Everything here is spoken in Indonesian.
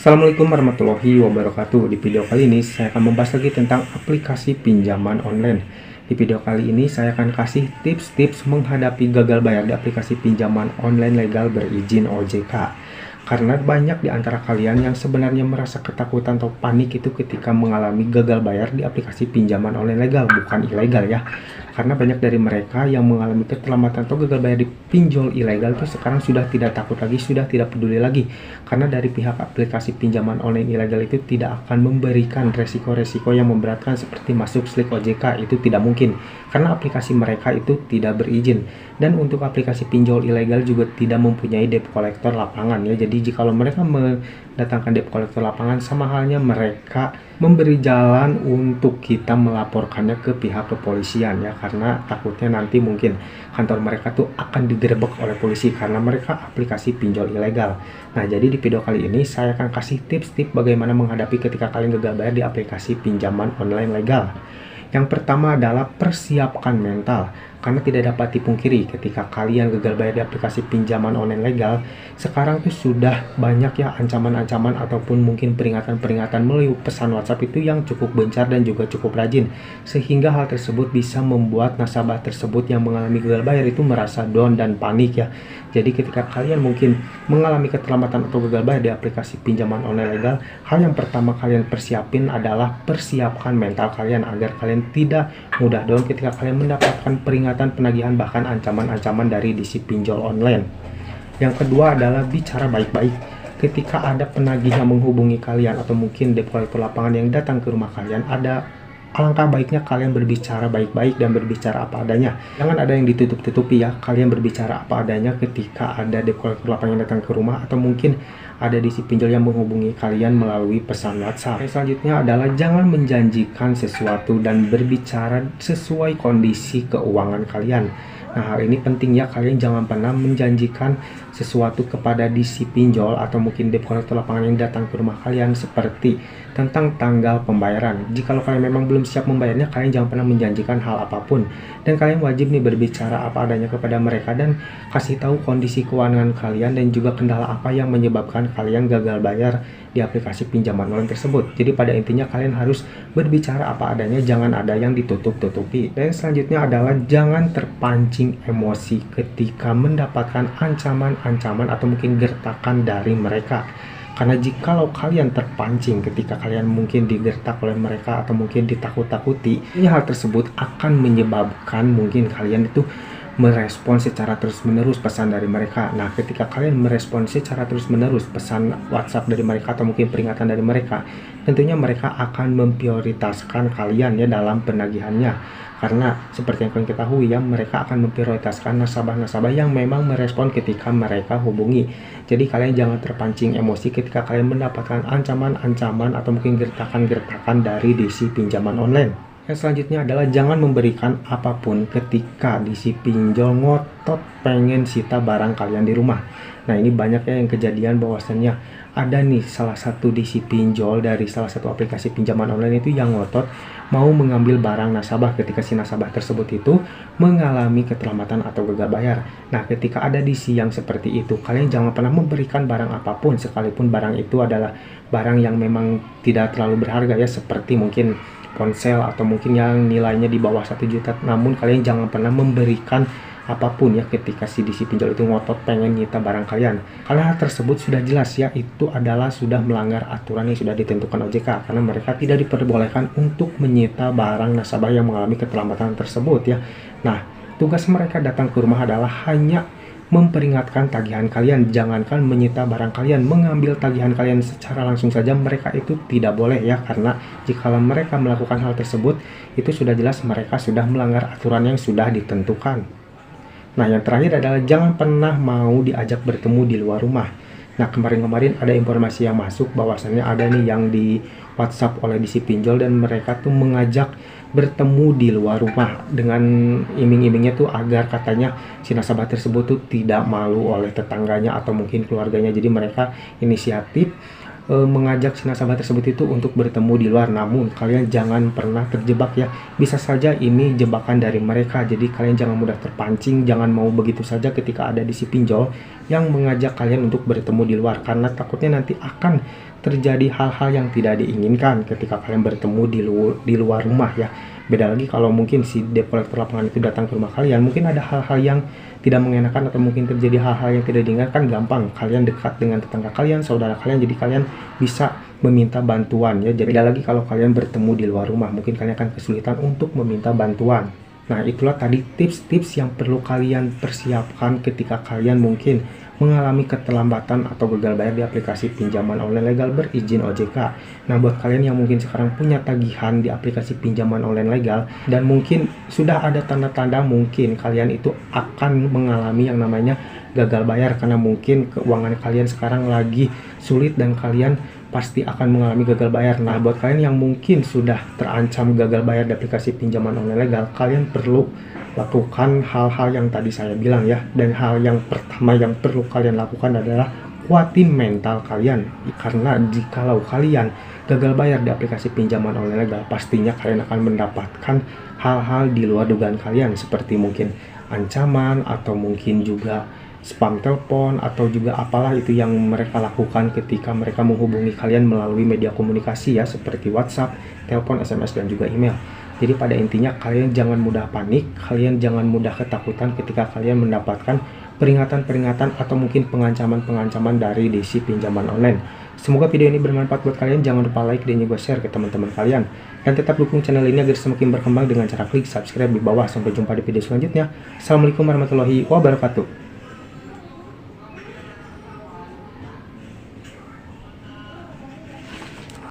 Assalamualaikum warahmatullahi wabarakatuh. Di video kali ini saya akan membahas lagi tentang aplikasi pinjaman online. Di video kali ini saya akan kasih tips-tips menghadapi gagal bayar di aplikasi pinjaman online legal berizin OJK. Karena banyak di antara kalian yang sebenarnya merasa ketakutan atau panik itu ketika mengalami gagal bayar di aplikasi pinjaman online legal, bukan ilegal ya. Karena banyak dari mereka yang mengalami keterlambatan atau gagal bayar di pinjol ilegal itu sekarang sudah tidak takut lagi, sudah tidak peduli lagi. Karena dari pihak aplikasi pinjaman online ilegal itu tidak akan memberikan resiko-resiko yang memberatkan seperti masuk slik OJK, itu tidak mungkin. Karena aplikasi mereka itu tidak berizin. Dan untuk aplikasi pinjol ilegal juga tidak mempunyai debt collector lapangan ya. Jadi jikalau mereka mendatangkan debt collector lapangan, sama halnya mereka memberi jalan untuk kita melaporkannya ke pihak kepolisian ya, karena takutnya nanti mungkin kantor mereka tuh akan digerebek oleh polisi karena mereka aplikasi pinjol ilegal. Nah, jadi di video kali ini saya akan kasih tips-tips bagaimana menghadapi ketika kalian gagal bayar di aplikasi pinjaman online legal. Yang pertama adalah persiapkan mental. Karena tidak dapat dipungkiri ketika kalian gagal bayar di aplikasi pinjaman online legal, sekarang tuh sudah banyak ya ancaman-ancaman ataupun mungkin peringatan-peringatan melalui pesan WhatsApp itu yang cukup bencar dan juga cukup rajin. Sehingga hal tersebut bisa membuat nasabah tersebut yang mengalami gagal bayar itu merasa down dan panik ya. Jadi ketika kalian mungkin mengalami keterlambatan atau gagal bayar di aplikasi pinjaman online legal, hal yang pertama kalian persiapin adalah persiapkan mental kalian agar kalian tidak mudah down ketika kalian mendapatkan peringatan, penagihan, bahkan ancaman-ancaman dari si pinjol online. Yang kedua adalah bicara baik-baik. Ketika ada penagih yang menghubungi kalian atau mungkin debt collector lapangan yang datang ke rumah kalian, alangkah baiknya kalian berbicara baik-baik dan berbicara apa adanya. Jangan ada yang ditutup-tutupi ya. Kalian berbicara apa adanya ketika ada debt collector lapangan yang datang ke rumah atau mungkin ada di si pinjol yang menghubungi kalian melalui pesan WhatsApp. Yang selanjutnya adalah jangan menjanjikan sesuatu dan berbicara sesuai kondisi keuangan kalian. Nah, hal ini penting ya, kalian jangan pernah menjanjikan sesuatu kepada si pinjol atau mungkin debt collector lapangan yang datang ke rumah kalian seperti tentang tanggal pembayaran. Jikalau kalian memang belum siap membayarnya, kalian jangan pernah menjanjikan hal apapun. Dan kalian wajib nih berbicara apa adanya kepada mereka dan kasih tahu kondisi keuangan kalian dan juga kendala apa yang menyebabkan kalian gagal bayar di aplikasi pinjaman online tersebut. Jadi pada intinya kalian harus berbicara apa adanya, jangan ada yang ditutup-tutupi. Dan selanjutnya adalah jangan terpancing emosi ketika mendapatkan ancaman-ancaman atau mungkin gertakan dari mereka. Karena jikalau kalian terpancing ketika kalian mungkin digertak oleh mereka atau mungkin ditakut-takuti, ini hal tersebut akan menyebabkan mungkin kalian itu merespon secara terus-menerus pesan dari mereka. Nah, ketika kalian merespon secara terus-menerus pesan WhatsApp dari mereka atau mungkin peringatan dari mereka, tentunya mereka akan memprioritaskan kalian ya dalam penagihannya. Karena seperti yang kalian ketahui ya, mereka akan memprioritaskan nasabah-nasabah yang memang merespon ketika mereka hubungi. Jadi kalian jangan terpancing emosi ketika kalian mendapatkan ancaman-ancaman atau mungkin gertakan-gertakan dari si pinjaman online. Yang selanjutnya adalah jangan memberikan apapun ketika si pinjol ngotot pengen sita barang kalian di rumah. Nah, ini banyak ya yang kejadian bahwasannya ada nih salah satu si pinjol dari salah satu aplikasi pinjaman online itu yang ngotot mau mengambil barang nasabah ketika si nasabah tersebut itu mengalami keterlambatan atau gagal bayar. Nah, ketika ada si yang seperti itu, kalian jangan pernah memberikan barang apapun sekalipun barang itu adalah barang yang memang tidak terlalu berharga ya, seperti mungkin ponsel atau mungkin yang nilainya di bawah 1 juta. Namun kalian jangan pernah memberikan apapun ya ketika si pinjol itu ngotot pengen nyita barang kalian. Karena hal tersebut sudah jelas ya, itu adalah sudah melanggar aturan yang sudah ditentukan OJK, karena mereka tidak diperbolehkan untuk menyita barang nasabah yang mengalami keterlambatan tersebut ya. Nah, tugas mereka datang ke rumah adalah hanya memperingatkan tagihan kalian. Jangankan menyita barang kalian, mengambil tagihan kalian secara langsung saja mereka itu tidak boleh ya, karena jika mereka melakukan hal tersebut itu sudah jelas mereka sudah melanggar aturan yang sudah ditentukan. Nah, yang terakhir adalah jangan pernah mau diajak bertemu di luar rumah. Nah, kemarin-kemarin ada informasi yang masuk bahwasannya ada nih yang di WhatsApp oleh si pinjol dan mereka tuh mengajak bertemu di luar rumah dengan iming-imingnya tuh agar katanya si nasabah tersebut tuh tidak malu oleh tetangganya atau mungkin keluarganya. Jadi mereka inisiatif mengajak si nasabah tersebut itu untuk bertemu di luar. Namun kalian jangan pernah terjebak ya, bisa saja ini jebakan dari mereka. Jadi kalian jangan mudah terpancing, jangan mau begitu saja ketika ada di si pinjol yang mengajak kalian untuk bertemu di luar, karena takutnya nanti akan terjadi hal-hal yang tidak diinginkan ketika kalian bertemu di luar rumah ya. Beda lagi kalau mungkin si debt collector lapangan itu datang ke rumah kalian, mungkin ada hal-hal yang tidak mengenakan atau mungkin terjadi hal-hal yang tidak diinginkan, gampang kalian dekat dengan tetangga kalian, saudara kalian, jadi kalian bisa meminta bantuan ya. Jadi beda lagi kalau kalian bertemu di luar rumah, mungkin kalian akan kesulitan untuk meminta bantuan. Nah, itulah tadi tips-tips yang perlu kalian persiapkan ketika kalian mungkin mengalami keterlambatan atau gagal bayar di aplikasi pinjaman online legal berizin OJK. Nah, buat kalian yang mungkin sekarang punya tagihan di aplikasi pinjaman online legal dan mungkin sudah ada tanda-tanda mungkin kalian itu akan mengalami yang namanya gagal bayar karena mungkin keuangan kalian sekarang lagi sulit dan kalian pasti akan mengalami gagal bayar. Nah, buat kalian yang mungkin sudah terancam gagal bayar di aplikasi pinjaman online legal, kalian perlu lakukan hal-hal yang tadi saya bilang ya. Dan hal yang pertama yang perlu kalian lakukan adalah kuatin mental kalian. Karena jikalau kalian gagal bayar di aplikasi pinjaman online legal, pastinya kalian akan mendapatkan hal-hal di luar dugaan kalian, seperti mungkin ancaman atau mungkin juga spam telepon atau juga apalah itu yang mereka lakukan ketika mereka menghubungi kalian melalui media komunikasi ya, seperti WhatsApp, telepon, SMS, dan juga email. Jadi pada intinya kalian jangan mudah panik, kalian jangan mudah ketakutan ketika kalian mendapatkan peringatan-peringatan atau mungkin pengancaman-pengancaman dari DC pinjaman online. Semoga video ini bermanfaat buat kalian. Jangan lupa like dan juga share ke teman-teman kalian. Dan tetap dukung channel ini agar semakin berkembang dengan cara klik subscribe di bawah. Sampai jumpa di video selanjutnya. Assalamualaikum warahmatullahi wabarakatuh.